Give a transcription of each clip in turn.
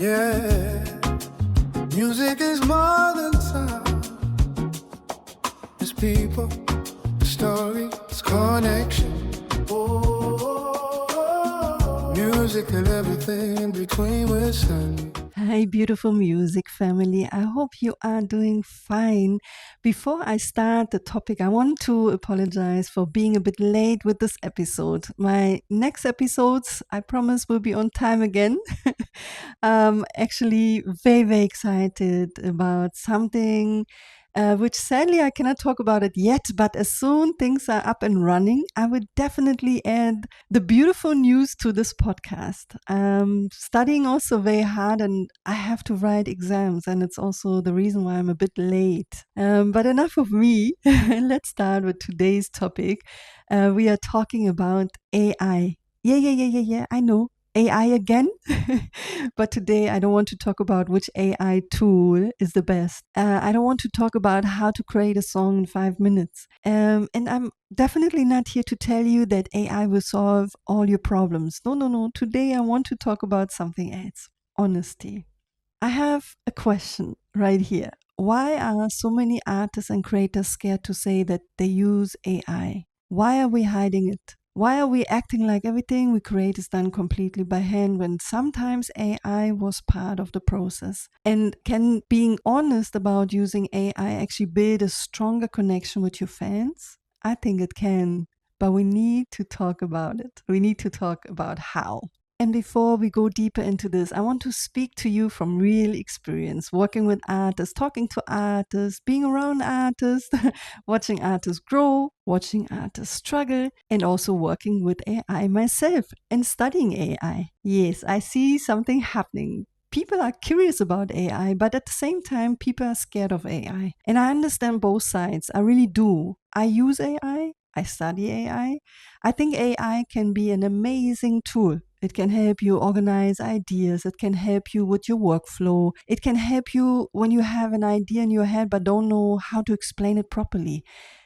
Yeah, music is more than sound. It's people, it's story, it's connection. Oh, music and everything in between with Sunny. Hi, beautiful music family. I hope you are doing fine. Before I start the topic, I want to apologize for being a bit late with this episode. My next episodes, I promise, will be on time again. Actually, very, very excited about something which sadly I cannot talk about it yet, but as soon things are up and running, I will definitely add the beautiful news to this podcast. Studying also very hard and I have to write exams, and it's also the reason why I'm a bit late. But enough of me. Let's start with today's topic. We are talking about AI. Yeah, I know. AI again. But today I don't want to talk about which AI tool is the best. I don't want to talk about how to create a song in 5 minutes. And I'm definitely not here to tell you that AI will solve all your problems. No. Today I want to talk about something else. Honesty. I have a question right here. Why are so many artists and creators scared to say that they use AI? Why are we hiding it? Why are we acting like everything we create is done completely by hand when sometimes AI was part of the process? And can being honest about using AI actually build a stronger connection with your fans? I think it can, but we need to talk about it. We need to talk about how. And before we go deeper into this, I want to speak to you from real experience, working with artists, talking to artists, being around artists, watching artists grow, watching artists struggle, and also working with AI myself and studying AI. Yes, I see something happening. People are curious about AI, but at the same time, people are scared of AI. And I understand both sides. I really do. I use AI. I study AI. I think AI can be an amazing tool. It can help you organize ideas. It can help you with your workflow. It can help you when you have an idea in your head but don't know how to explain it properly.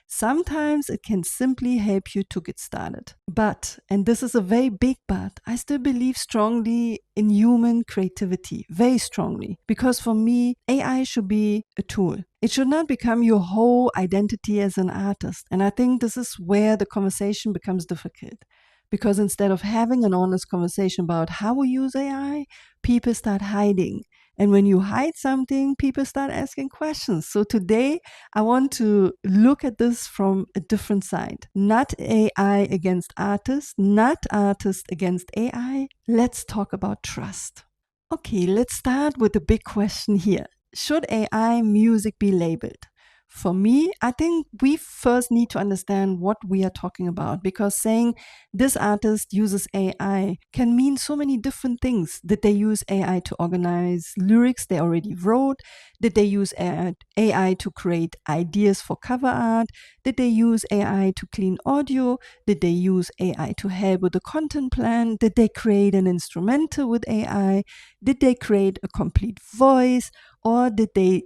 Sometimes it can simply help you to get started. But, and this is a very big but, I still believe strongly in human creativity, very strongly. Because for me, AI should be a tool. It should not become your whole identity as an artist. And I think this is where the conversation becomes difficult. Because instead of having an honest conversation about how we use AI, people start hiding. And when you hide something, people start asking questions. So today, I want to look at this from a different side. Not AI against artists, not artists against AI. Let's talk about trust. Okay, let's start with the big question here. Should AI music be labeled? For me, I think we first need to understand what we are talking about, because saying this artist uses AI can mean so many different things. Did they use AI to organize lyrics they already wrote? Did they use AI to create ideas for cover art? Did they use AI to clean audio? Did they use AI to help with the content plan? Did they create an instrumental with AI? Did they create a complete voice? Or did they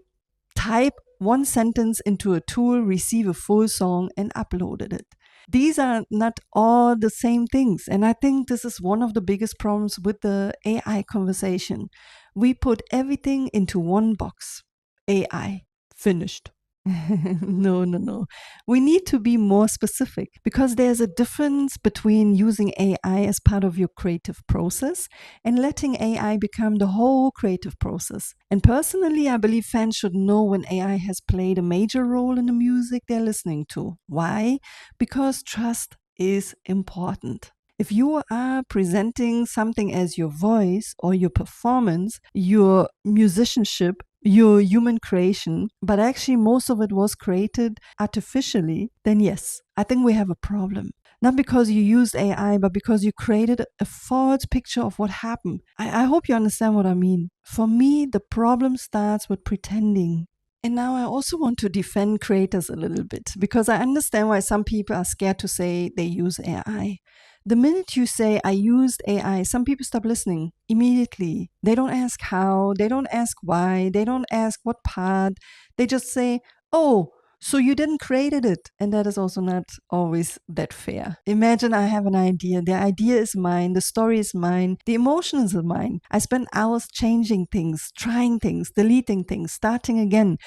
type one sentence into a tool, receive a full song, and uploaded it? These are not all the same things. And I think this is one of the biggest problems with the AI conversation. We put everything into one box. AI, finished. No. We need to be more specific, because there's a difference between using AI as part of your creative process and letting AI become the whole creative process. And personally, I believe fans should know when AI has played a major role in the music they're listening to. Why? Because trust is important. If you are presenting something as your voice or your performance, your musicianship, your human creation, but actually most of it was created artificially, then yes, I think we have a problem. Not because you used AI, but because you created a false picture of what happened. I hope you understand what I mean. For me, the problem starts with pretending. And now I also want to defend creators a little bit, because I understand why some people are scared to say they use AI. The minute you say, I used AI, some people stop listening immediately. They don't ask how, they don't ask why, they don't ask what part. They just say, oh, So you didn't created it. And that is also not always that fair. Imagine I have an idea. The idea is mine. The story is mine. The emotion is mine. I spend hours changing things, trying things, deleting things, starting again.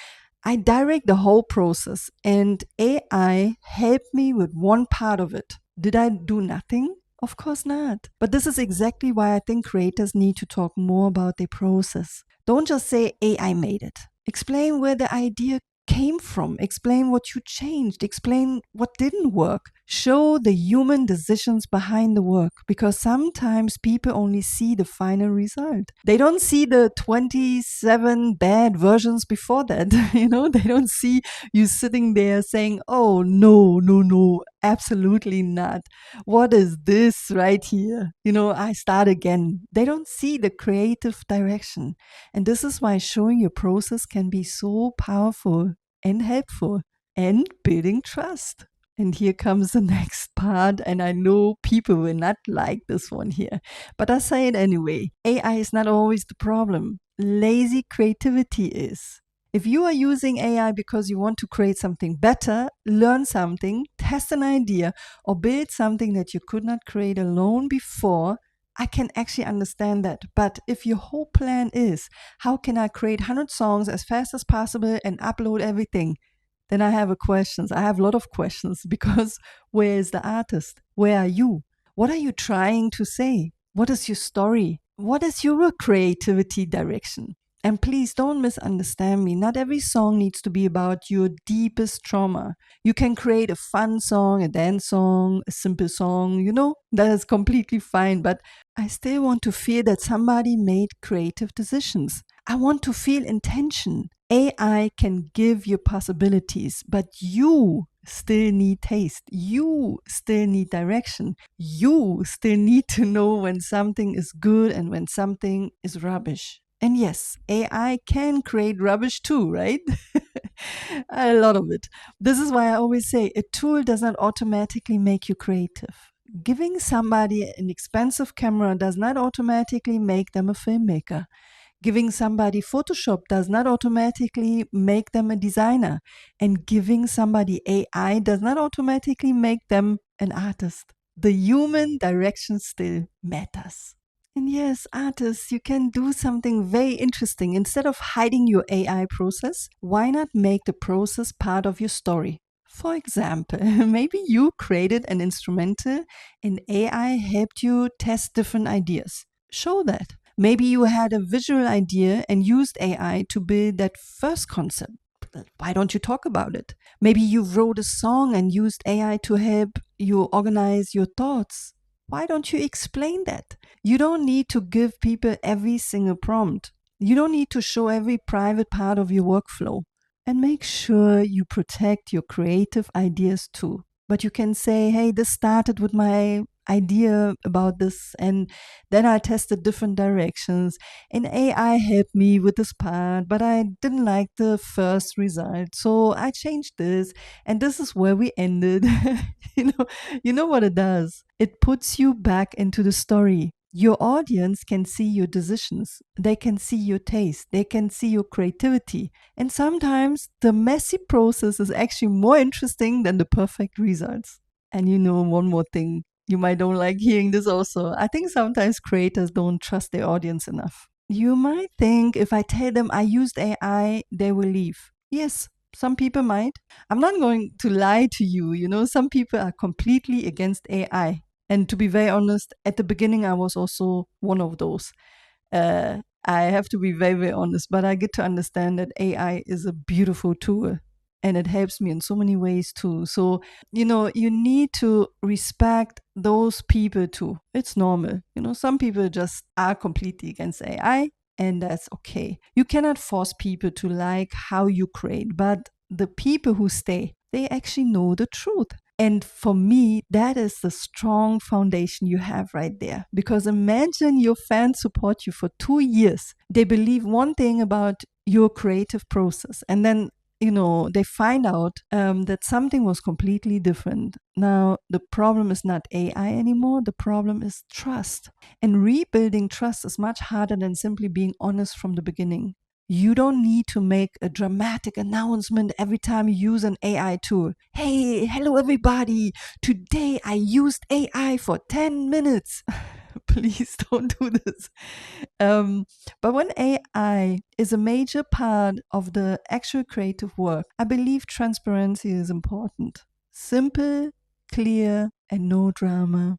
I direct the whole process, and AI helped me with one part of it. Did I do nothing? Of course not. But this is exactly why I think creators need to talk more about their process. Don't just say AI made it. Explain where the idea came from. Explain what you changed. Explain what didn't work. Show the human decisions behind the work, because sometimes people only see the final result. They don't see the 27 bad versions before that. They don't see you sitting there saying, oh, no, no, no, absolutely not. What is this right here? I start again. They don't see the creative direction. And this is why showing your process can be so powerful and helpful and building trust. And here comes the next part, and I know people will not like this one here, but I say it anyway. AI is not always the problem. Lazy creativity is. If you are using AI because you want to create something better, learn something, test an idea, or build something that you could not create alone before, I can actually understand that. But if your whole plan is, how can I create 100 songs as fast as possible and upload everything? Then I have I have a lot of questions, because where is the artist? Where are you? What are you trying to say? What is your story? What is your creativity direction? And please don't misunderstand me. Not every song needs to be about your deepest trauma. You can create a fun song, a dance song, a simple song, that is completely fine. But I still want to feel that somebody made creative decisions. I want to feel intention. AI can give you possibilities, but you still need taste. You still need direction. You still need to know when something is good and when something is rubbish. And yes, AI can create rubbish too, right? A lot of it. This is why I always say a tool does not automatically make you creative. Giving somebody an expensive camera does not automatically make them a filmmaker. Giving somebody Photoshop does not automatically make them a designer. And giving somebody AI does not automatically make them an artist. The human direction still matters. And yes, artists, you can do something very interesting. Instead of hiding your AI process, why not make the process part of your story? For example, maybe you created an instrumental and AI helped you test different ideas. Show that. Maybe you had a visual idea and used AI to build that first concept. Why don't you talk about it? Maybe you wrote a song and used AI to help you organize your thoughts. Why don't you explain that? You don't need to give people every single prompt. You don't need to show every private part of your workflow. And make sure you protect your creative ideas too. But you can say, hey, this started with my idea about this, and then I tested different directions, and AI helped me with this part, but I didn't like the first result, so I changed this, and this is where we ended. You know what it does? It puts you back into the story. Your audience can see your decisions, they can see your taste, they can see your creativity. And sometimes the messy process is actually more interesting than the perfect results. And one more thing, you might don't like hearing this also. I think sometimes creators don't trust their audience enough. You might think if I tell them I used AI, they will leave. Yes, some people might. I'm not going to lie to you. Some people are completely against AI. And to be very honest, at the beginning, I was also one of those. I have to be very, very honest, but I get to understand that AI is a beautiful tool and it helps me in so many ways too. So, you need to respect those people too. It's normal. Some people just are completely against AI, and that's okay. You cannot force people to like how you create, but the people who stay, they actually know the truth. And for me, that is the strong foundation you have right there. Because imagine your fans support you for 2 years. They believe one thing about your creative process. And then, they find out that something was completely different. Now, the problem is not AI anymore. The problem is trust. And rebuilding trust is much harder than simply being honest from the beginning. You don't need to make a dramatic announcement every time you use an AI tool. Hey, hello everybody. Today I used AI for 10 minutes. Please don't do this. But when AI is a major part of the actual creative work, I believe transparency is important. Simple, clear, and no drama.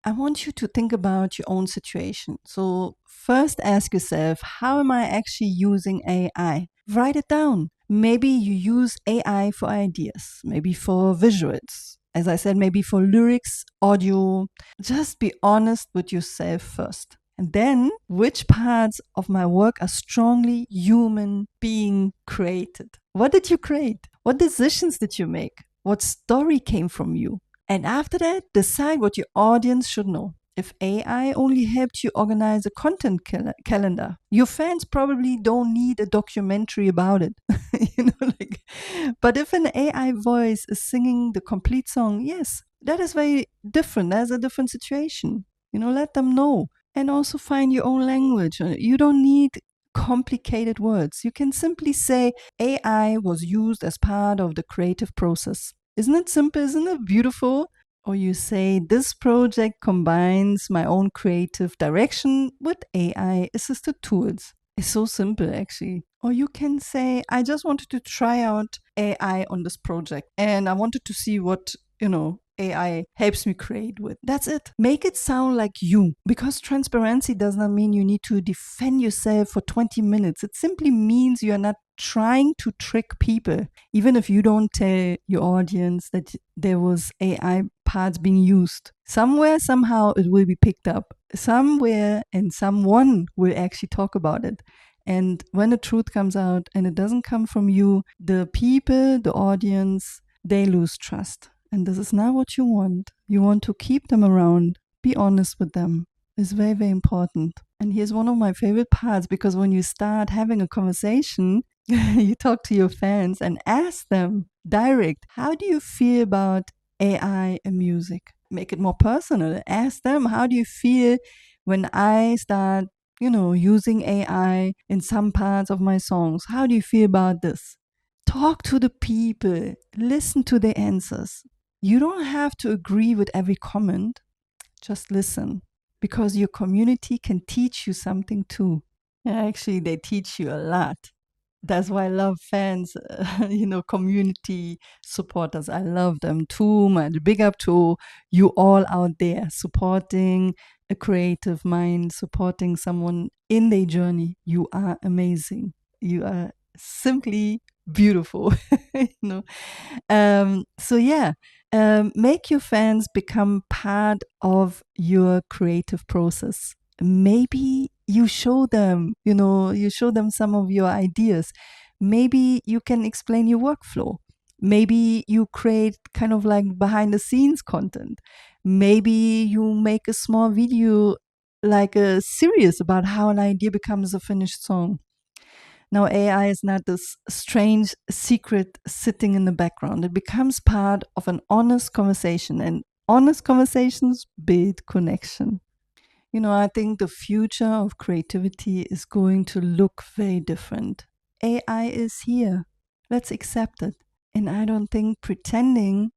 I want you to think about your own situation. So, first ask yourself, how am I actually using AI? Write it down. Maybe you use AI for ideas, maybe for visuals. As I said, maybe for lyrics, audio. Just be honest with yourself first. And then, which parts of my work are strongly human being created? What did you create? What decisions did you make? What story came from you? And after that, decide what your audience should know. If AI only helped you organize a content calendar, your fans probably don't need a documentary about it. But if an AI voice is singing the complete song, yes, that is very different. That's a different situation. Let them know. And also find your own language. You don't need complicated words. You can simply say AI was used as part of the creative process. Isn't it simple? Isn't it beautiful? Or you say, this project combines my own creative direction with AI assisted tools. It's so simple, actually. Or you can say, I just wanted to try out AI on this project and I wanted to see what, AI helps me create with. That's it. Make it sound like you, because transparency does not mean you need to defend yourself for 20 minutes. It simply means you are not trying to trick people, even if you don't tell your audience that there was AI parts being used. Somewhere, somehow, it will be picked up. Somewhere, and someone will actually talk about it. And when the truth comes out and it doesn't come from you, the people, the audience, they lose trust. And this is not what you want. You want to keep them around. Be honest with them. It's very, very important. And here's one of my favorite parts, because when you start having a conversation, you talk to your fans and ask them direct, how do you feel about AI and music? Make it more personal. Ask them, how do you feel when I start, using AI in some parts of my songs? How do you feel about this? Talk to the people. Listen to their answers. You don't have to agree with every comment. Just listen, because your community can teach you something too. Actually, they teach you a lot. That's why I love fans, community supporters. I love them too much. Big up to you all out there supporting a creative mind, supporting someone in their journey. You are amazing. You are simply beautiful. you know. So yeah, make your fans become part of your creative process. Maybe you show them, you show them some of your ideas. Maybe you can explain your workflow. Maybe you create kind of like behind the scenes content. Maybe you make a small video, like a series about how an idea becomes a finished song. Now, AI is not this strange secret sitting in the background. It becomes part of an honest conversation, and honest conversations build connection. I think the future of creativity is going to look very different. AI is here. Let's accept it. And I don't think pretending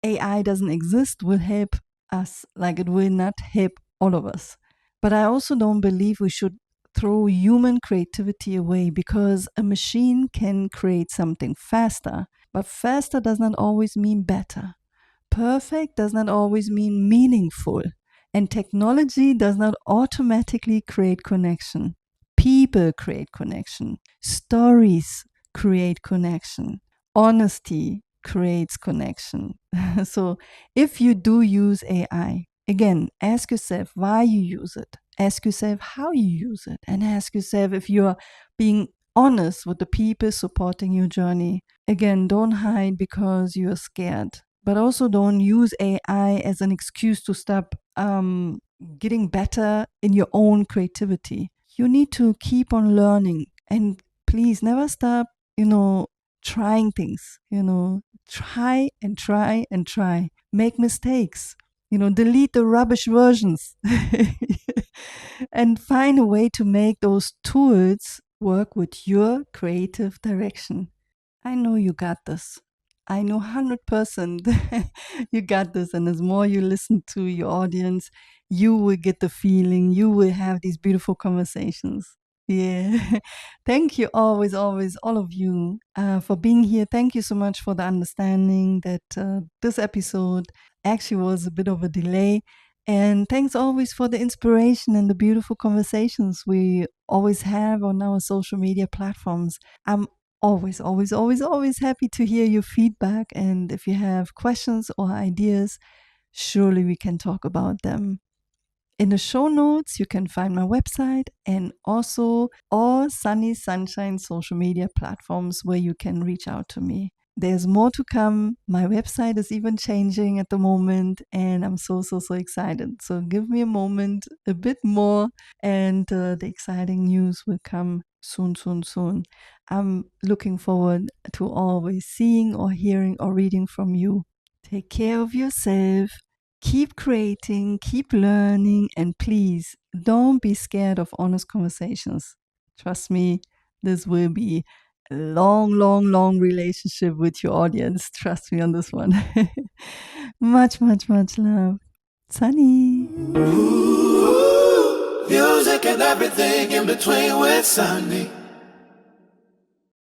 AI doesn't exist will help us, like it will not help all of us. But I also don't believe we should throw human creativity away, because a machine can create something faster, but faster does not always mean better. Perfect does not always mean meaningful. And technology does not automatically create connection. People create connection. Stories create connection. Honesty creates connection. So if you do use AI, again, ask yourself why you use it. Ask yourself how you use it. And ask yourself if you're being honest with the people supporting your journey. Again, don't hide because you're scared. But also don't use AI as an excuse to stop getting better in your own creativity. You need to keep on learning, and please never stop, trying things, try and try and try. Make mistakes, delete the rubbish versions and find a way to make those tools work with your creative direction. I know you got this. I know 100% you got this. And as more you listen to your audience, you will get the feeling, you will have these beautiful conversations. Yeah. Thank you always, always, all of you for being here. Thank you so much for the understanding that this episode actually was a bit of a delay. And thanks always for the inspiration and the beautiful conversations we always have on our social media platforms. I'm always, always, always, always happy to hear your feedback. And if you have questions or ideas, surely we can talk about them. In the show notes, you can find my website and also all Sunny Sunshine social media platforms where you can reach out to me. There's more to come. My website is even changing at the moment, and I'm so, so, so excited. So give me a moment, a bit more, and the exciting news will come soon, soon, soon. I'm looking forward to always seeing or hearing or reading from you. Take care of yourself. Keep creating, keep learning, and please don't be scared of honest conversations. Trust me, this will be a long, long, long relationship with your audience. Trust me on this one. Much, much, much love. Sunny. Ooh, music and everything in between with Sunny.